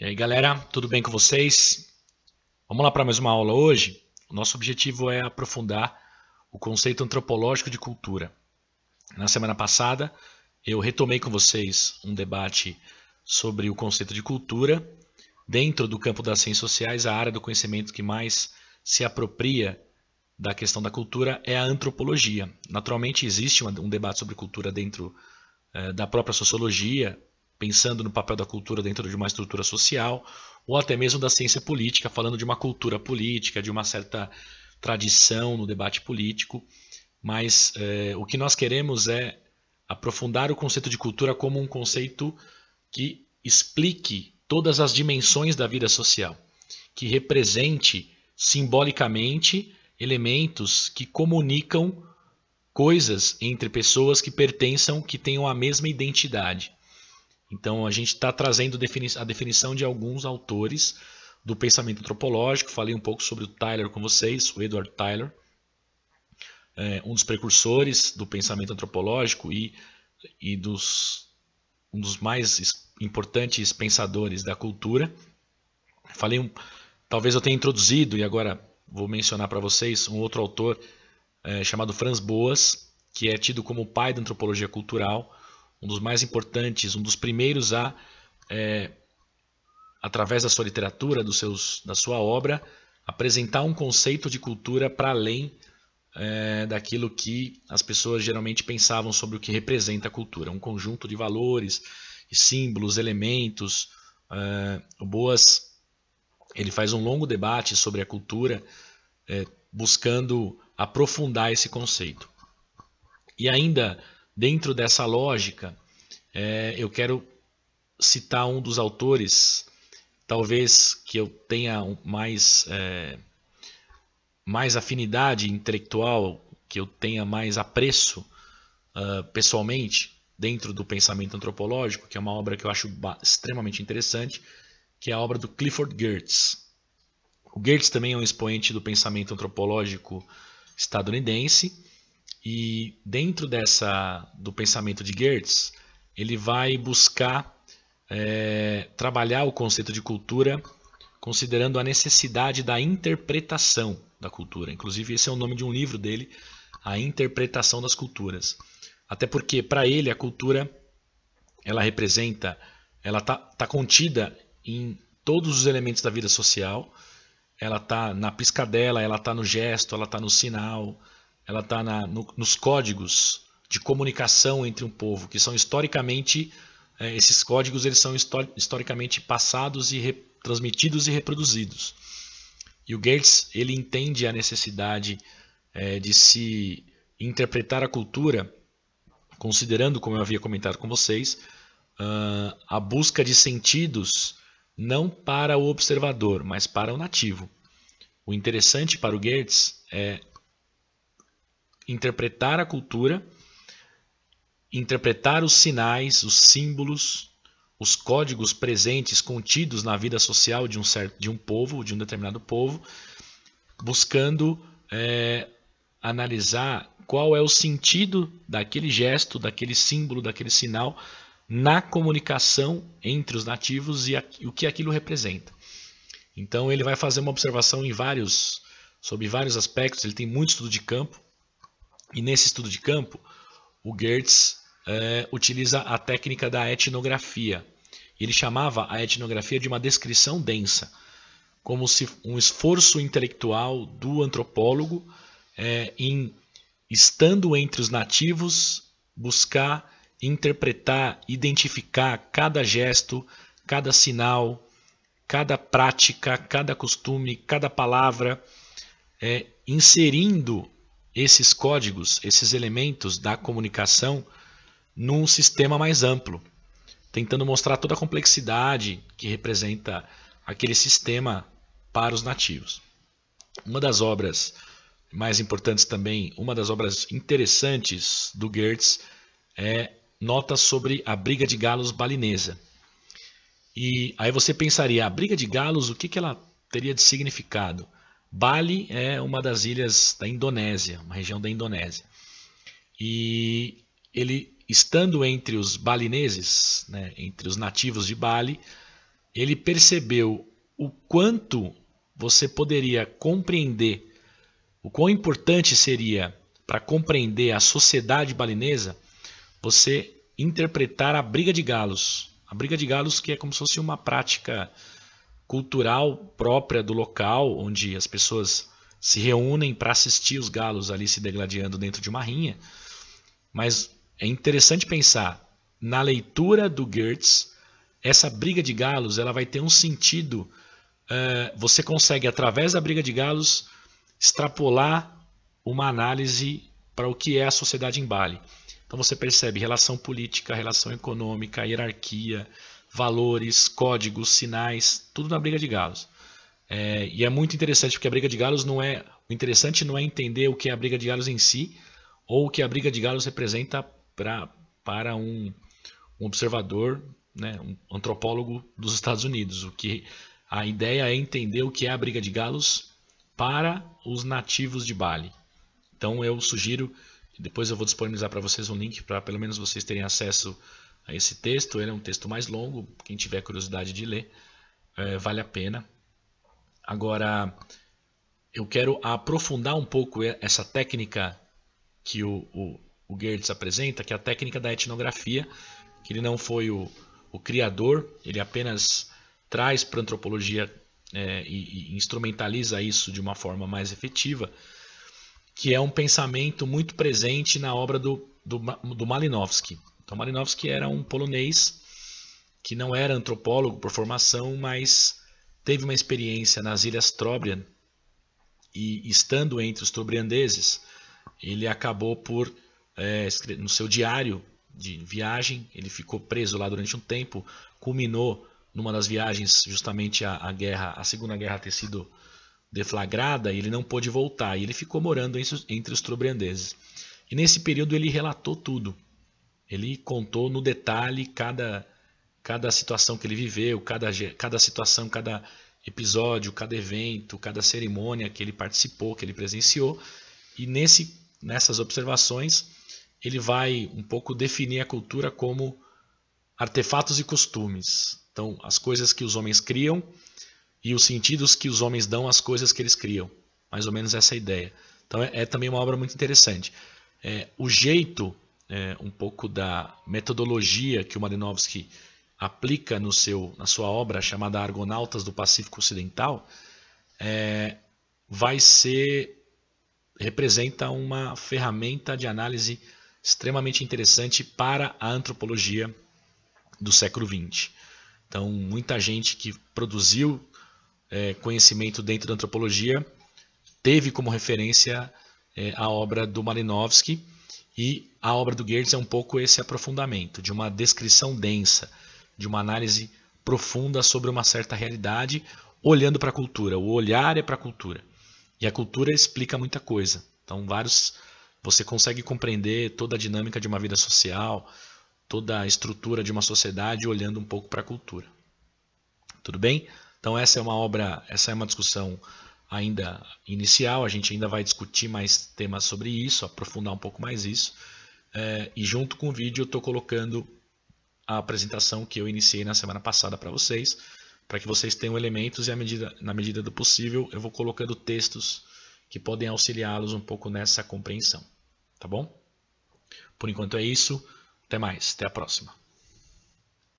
E aí, galera, tudo bem com vocês? Vamos lá para mais uma aula hoje. O nosso objetivo é aprofundar o conceito antropológico de cultura. Na semana passada, eu retomei com vocês um debate sobre o conceito de cultura. Dentro do campo das ciências sociais, a área do conhecimento que mais se apropria da questão da cultura é a antropologia. Naturalmente, existe um debate sobre cultura dentro da própria sociologia, pensando no papel da cultura dentro de uma estrutura social, ou até mesmo da ciência política, falando de uma cultura política, de uma certa tradição no debate político. Mas o que nós queremos é aprofundar o conceito de cultura como um conceito que explique todas as dimensões da vida social, que represente simbolicamente elementos que comunicam coisas entre pessoas que pertençam, que tenham a mesma identidade. Então a gente está trazendo a definição de alguns autores do pensamento antropológico. Falei um pouco sobre o Tyler com vocês, o Edward Tyler, um dos precursores do pensamento antropológico e um dos mais importantes pensadores da cultura. Talvez eu tenha introduzido, e agora vou mencionar para vocês, um outro autor chamado Franz Boas, que é tido como o pai da antropologia cultural, um dos mais importantes, um dos primeiros a, através da sua literatura, da sua obra, apresentar um conceito de cultura para além daquilo que as pessoas geralmente pensavam sobre o que representa a cultura. Um conjunto de valores, símbolos, elementos. O Boas ele faz um longo debate sobre a cultura, buscando aprofundar esse conceito. E ainda dentro dessa lógica, eu quero citar um dos autores, talvez que eu tenha mais afinidade intelectual, que eu tenha mais apreço pessoalmente dentro do pensamento antropológico, que é uma obra que eu acho extremamente interessante, que é a obra do Clifford Geertz. O Geertz também é um expoente do pensamento antropológico estadunidense, e dentro do pensamento de Geertz, ele vai buscar trabalhar o conceito de cultura considerando a necessidade da interpretação da cultura. Inclusive, esse é o nome de um livro dele, A Interpretação das Culturas. Até porque, para ele, a cultura ela representa, ela tá contida em todos os elementos da vida social. Ela está na piscadela, ela está no gesto, ela está no sinal, ela está nos códigos de comunicação entre um povo, que são historicamente, esses códigos eles são historicamente passados e transmitidos e reproduzidos. E o Geertz ele entende a necessidade de se interpretar a cultura, considerando, como eu havia comentado com vocês, a busca de sentidos não para o observador, mas para o nativo. O interessante para o Geertz é interpretar a cultura, interpretar os sinais, os símbolos, os códigos presentes, contidos na vida social de um povo, de um determinado povo, buscando analisar qual é o sentido daquele gesto, daquele símbolo, daquele sinal na comunicação entre os nativos e o que aquilo representa. Então ele vai fazer uma observação sobre vários aspectos. Ele tem muito estudo de campo, e nesse estudo de campo o Geertz utiliza a técnica da etnografia. Ele chamava a etnografia de uma descrição densa, como se um esforço intelectual do antropólogo em, estando entre os nativos, buscar interpretar, identificar cada gesto, cada sinal, cada prática, cada costume, cada palavra, inserindo esses códigos, esses elementos da comunicação num sistema mais amplo, tentando mostrar toda a complexidade que representa aquele sistema para os nativos. Uma das obras mais importantes também, uma das obras interessantes do Geertz é Notas sobre a Briga de Galos balinesa. E aí você pensaria, a Briga de Galos, o que ela teria de significado? Bali é uma das ilhas da Indonésia, uma região da Indonésia. E ele, estando entre os balineses, entre os nativos de Bali, ele percebeu o quanto você poderia compreender, o quão importante seria para compreender a sociedade balinesa você interpretar a briga de galos. A briga de galos, que é como se fosse uma prática cultural própria do local, onde as pessoas se reúnem para assistir os galos ali se degladiando dentro de uma rinha. Mas é interessante pensar, na leitura do Geertz, essa briga de galos ela vai ter um sentido. Você consegue, através da briga de galos, extrapolar uma análise para o que é a sociedade em Bali. Então você percebe relação política, relação econômica, hierarquia, valores, códigos, sinais, tudo na briga de galos. E é muito interessante porque a briga de galos não é... O interessante não é entender o que é a briga de galos em si, ou o que a briga de galos representa para um observador, né, um antropólogo dos Estados Unidos. A ideia é entender o que é a briga de galos para os nativos de Bali. Então eu sugiro, depois eu vou disponibilizar para vocês um link para pelo menos vocês terem acesso a esse texto. Ele é um texto mais longo, quem tiver curiosidade de ler, vale a pena. Agora, eu quero aprofundar um pouco essa técnica que o Geertz apresenta, que é a técnica da etnografia, que ele não foi o criador, ele apenas traz para a antropologia e instrumentaliza isso de uma forma mais efetiva, que é um pensamento muito presente na obra do Malinowski. Então, Malinowski era um polonês que não era antropólogo por formação, mas teve uma experiência nas Ilhas Trobriand, e estando entre os trobriandeses, ele acabou por, no seu diário de viagem, ele ficou preso lá durante um tempo, culminou numa das viagens justamente a Segunda Guerra ter sido deflagrada, e ele não pôde voltar, e ele ficou morando entre os trobriandeses. E nesse período ele relatou tudo. Ele contou no detalhe cada situação que ele viveu, cada situação, cada episódio, cada evento, cada cerimônia que ele participou, que ele presenciou. E nessas observações ele vai um pouco definir a cultura como artefatos e costumes. Então, as coisas que os homens criam e os sentidos que os homens dão às coisas que eles criam. Mais ou menos essa ideia. Então é também uma obra muito interessante. O jeito, um pouco da metodologia que o Malinowski aplica na sua obra chamada Argonautas do Pacífico Ocidental, representa uma ferramenta de análise extremamente interessante para a antropologia do século XX. Então, muita gente que produziu conhecimento dentro da antropologia teve como referência a obra do Malinowski, e a obra do Geertz é um pouco esse aprofundamento, de uma descrição densa, de uma análise profunda sobre uma certa realidade, olhando para a cultura. O olhar é para a cultura. E a cultura explica muita coisa. Então, você consegue compreender toda a dinâmica de uma vida social, toda a estrutura de uma sociedade, olhando um pouco para a cultura. Tudo bem? Então essa é uma discussão ainda inicial, a gente ainda vai discutir mais temas sobre isso, aprofundar um pouco mais isso. E junto com o vídeo eu estou colocando a apresentação que eu iniciei na semana passada para vocês, para que vocês tenham elementos e na medida do possível eu vou colocando textos que podem auxiliá-los um pouco nessa compreensão. Tá bom? Por enquanto é isso. Até mais. Até a próxima.